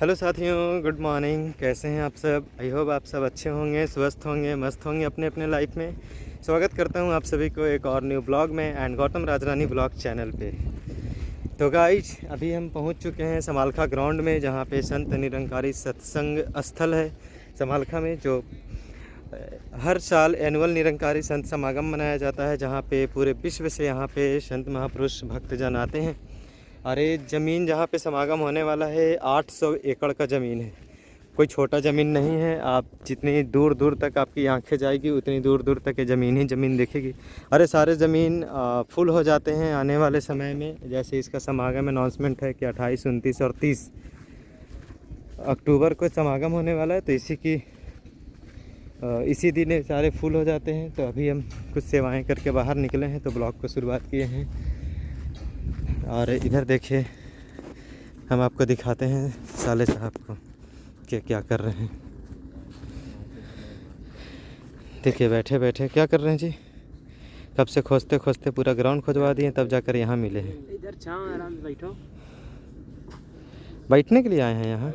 Hello साथियों, good morning. कैसे हैं आप सब? आई होप आप सब अच्छे होंगे, स्वस्थ होंगे, मस्त होंगे अपने अपने लाइफ में। स्वागत करता हूं आप सभी को एक और न्यू ब्लॉग में and Gautam Rajrani blog channel पे। तो गाइज, अभी हम पहुंच चुके हैं समालखा ग्राउंड में, जहां पे संत निरंकारी सत्संग स्थल है समालखा में, जो हर साल एनुअल निरंकारी संत समागम मनाया जाता है, जहाँ पे पूरे विश्व से यहाँ पे संत महापुरुष भक्तजन आते हैं। और ये ज़मीन जहाँ पे समागम होने वाला है 800 एकड़ का ज़मीन है। कोई छोटा ज़मीन नहीं है। आप जितनी दूर दूर तक आपकी आंखें जाएगी उतनी दूर दूर तक ये ज़मीन ही ज़मीन दिखेगी। अरे सारे ज़मीन फुल हो जाते हैं आने वाले समय में। जैसे इसका समागम अनाउंसमेंट है कि 28, 29 और 30 अक्टूबर को समागम होने वाला है, तो इसी दिन ये सारे फुल हो जाते हैं। तो अभी हम कुछ सेवाएं करके बाहर निकले हैं, तो ब्लॉग को शुरुआत किए हैं। और इधर देखिए, हम आपको दिखाते हैं साले साहब को कि क्या कर रहे हैं। देखिए बैठे बैठे क्या कर रहे हैं जी। कब से खोजते खोजते पूरा ग्राउंड खोजवा दिए, तब जाकर यहाँ मिले हैं। इधर छांव आराम से बैठो। बैठने के लिए आए हैं यहाँ।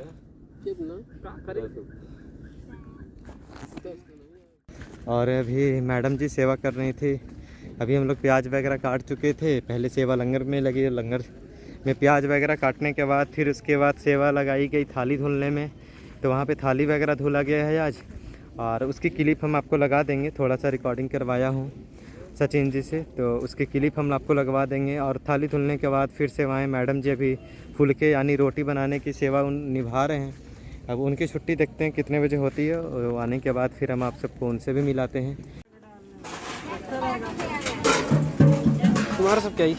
और अभी मैडम जी सेवा कर रही थी। अभी हम लोग प्याज वगैरह काट चुके थे। पहले सेवा लंगर में लगी, लंगर में प्याज वगैरह काटने के बाद फिर उसके बाद सेवा लगाई गई थाली धुलने में। तो वहाँ पे थाली वगैरह धुला गया है आज, और उसकी क्लिप हम आपको लगा देंगे। थोड़ा सा रिकॉर्डिंग करवाया हूँ सचिन जी से, तो उसकी क्लिप हम आपको लगवा देंगे। और थाली धुलने के बाद फिर सेवाएँ मैडम जी अभी फुलके यानी रोटी बनाने की सेवा निभा रहे हैं। अब उनकी छुट्टी देखते हैं कितने बजे होती है, और आने के बाद फिर हम आप सबको उनसे भी मिलाते हैं। तुम्हारा सब क्या ही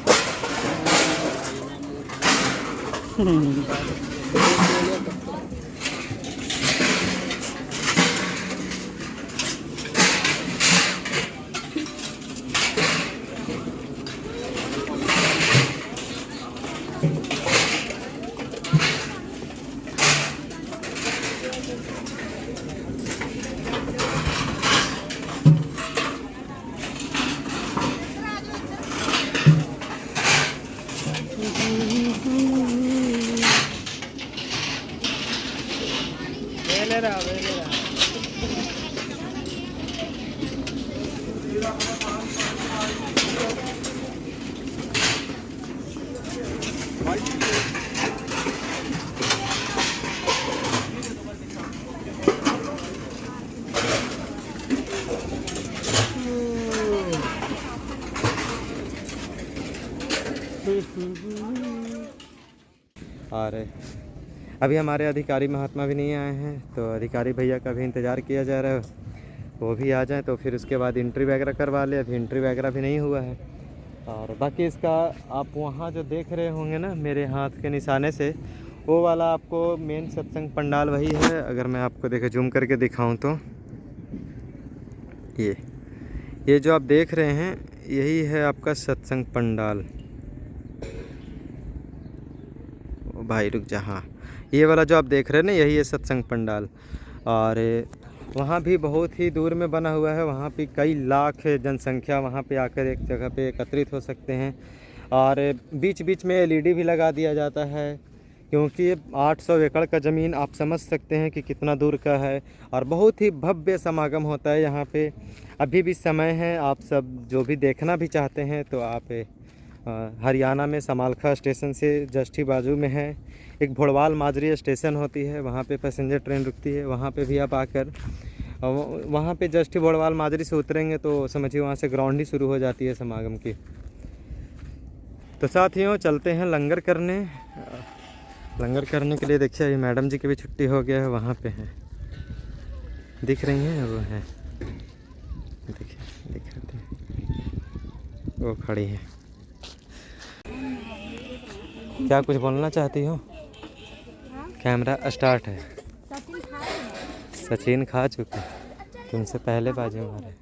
और अभी हमारे अधिकारी महात्मा भी नहीं आए हैं, तो अधिकारी भैया का भी इंतज़ार किया जा रहा है। वो भी आ जाए तो फिर उसके बाद एंट्री वगैरह करवा ले। अभी एंट्री वगैरह भी नहीं हुआ है। और बाकी इसका आप वहाँ जो देख रहे होंगे ना मेरे हाथ के निशाने से, वो वाला आपको मेन सत्संग पंडाल वही है। अगर मैं आपको देखे जूम करके दिखाऊं तो ये जो आप देख रहे हैं यही है आपका सत्संग पंडाल। भाई रुक जा, हाँ ये वाला जो आप देख रहे हैं ना यही है सत्संग पंडाल। और वहाँ भी बहुत ही दूर में बना हुआ है। वहाँ पे कई लाख जनसंख्या वहाँ पे आकर एक जगह पे एकत्रित हो सकते हैं। और बीच बीच में एलईडी भी लगा दिया जाता है, क्योंकि 800 एकड़ का ज़मीन आप समझ सकते हैं कि कितना दूर का है। और बहुत ही भव्य समागम होता है यहाँ पे। अभी भी समय है, आप सब जो भी देखना भी चाहते हैं तो आप हरियाणा में समालखा स्टेशन से जस्ट ही बाजू में है एक भोड़वाल माजरी स्टेशन होती है, वहाँ पे पैसेंजर ट्रेन रुकती है। वहाँ पे भी आप आकर वहाँ पे जस्ट ही भोड़वाल माजरी से उतरेंगे तो समझिए वहाँ से ग्राउंड ही शुरू हो जाती है समागम की। तो साथियों चलते हैं लंगर करने। लंगर करने के लिए देखिए ये मैडम जी की भी छुट्टी हो गया है, वहाँ पे हैं, दिख रही हैं वो हैं, देखिए दिख रही हैं वो खड़ी हैं। क्या कुछ बोलना चाहती हो? कैमरा स्टार्ट है। सचिन खा चुके, तुमसे पहले बाजी मारे।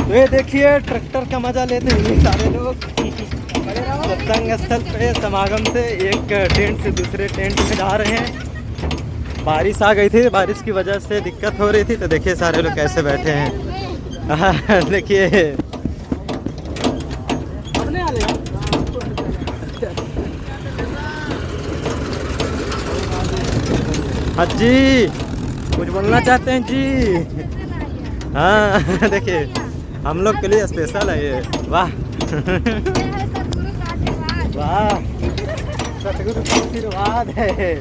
तो ये देखिए ट्रैक्टर का मजा लेते हैं सारे लोग सत्संग स्थल पे समागम से एक टेंट से दूसरे टेंट में जा रहे हैं। बारिश आ गई थी, बारिश की वजह से दिक्कत हो रही थी, तो देखिए सारे लोग कैसे बैठे हैं। देखिए हाँ जी, कुछ बोलना चाहते हैं जी? हाँ देखिए हम लोग के लिए स्पेशल है ये। वाह वाह, सतगुरु का आशीर्वाद है।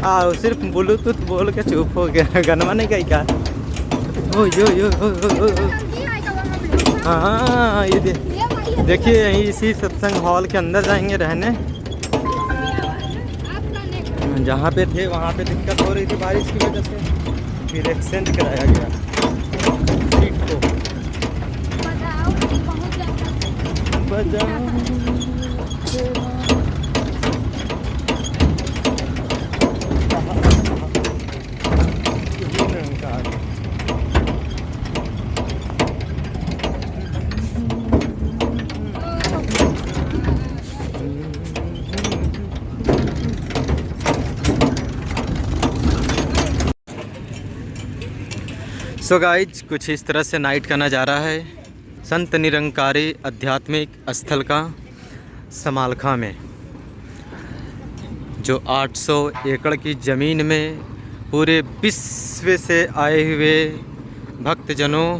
आओ सिर्फ ब्लूटूथ बोल के चुप हो गया, गनवा नहीं गई क्या? ओ यो हाँ ये देखिए यहीं इसी सत्संग हॉल के अंदर जाएंगे रहने। जहाँ पे थे वहाँ पे दिक्कत हो रही थी बारिश की वजह से, फिर एक्सचेंज कराया गया सीट को। सो गाइज कुछ इस तरह से नाइट का नज़ारा है संत निरंकारी आध्यात्मिक स्थल का समालखा में, जो 800 एकड़ की ज़मीन में पूरे विश्व से आए हुए भक्तजनों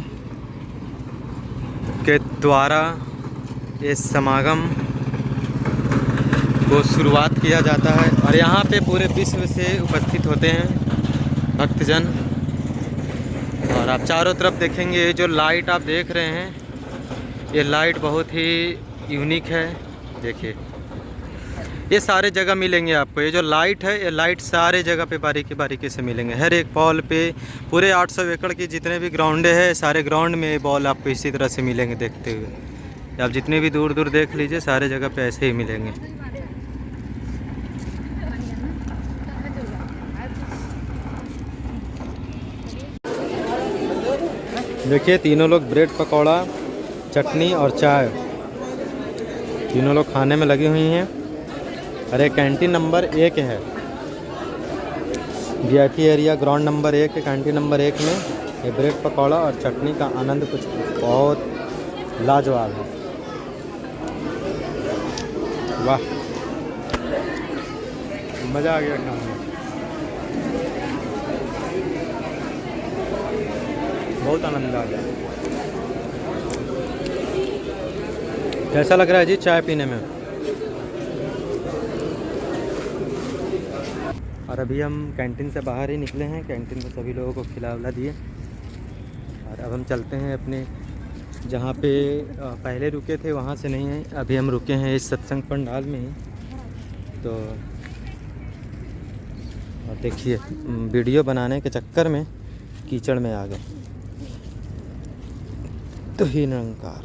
के द्वारा ये समागम को शुरुआत किया जाता है। और यहाँ पे पूरे विश्व से उपस्थित होते हैं भक्तजन। और आप चारों तरफ देखेंगे ये जो लाइट आप देख रहे हैं, ये लाइट बहुत ही यूनिक है। देखिए ये सारे जगह मिलेंगे आपको, ये जो लाइट है ये लाइट सारे जगह पे बारीकी बारीकी से मिलेंगे। हर एक बॉल पे पूरे 800 एकड़ की जितने भी ग्राउंड है, सारे ग्राउंड में बॉल आपको इसी तरह से मिलेंगे देखते हुए। आप जितने भी दूर दूर देख लीजिए सारे जगह पे ऐसे ही मिलेंगे। देखिए तीनों लोग ब्रेड पकौड़ा, चटनी और चाय तीनों लोग खाने में लगी हुई हैं। अरे कैंटीन नंबर 1 है, VIP एरिया ग्राउंड नंबर 1 है। कैंटीन नंबर 1 में ये ब्रेड पकौड़ा और चटनी का आनंद कुछ बहुत लाजवाब है। वाह मज़ा आ गया खाने में, बहुत आनंद आ गया। कैसा लग रहा है जी चाय पीने में? और अभी हम कैंटीन से बाहर ही निकले हैं, कैंटीन में सभी लोगों को खिला विला दिए और अब हम चलते हैं अपने जहाँ पे पहले रुके थे वहाँ से नहीं है, अभी हम रुके हैं इस सत्संग पंडाल में ही। तो और देखिए वीडियो बनाने के चक्कर में कीचड़ में आ गए। तो ही निरंकार।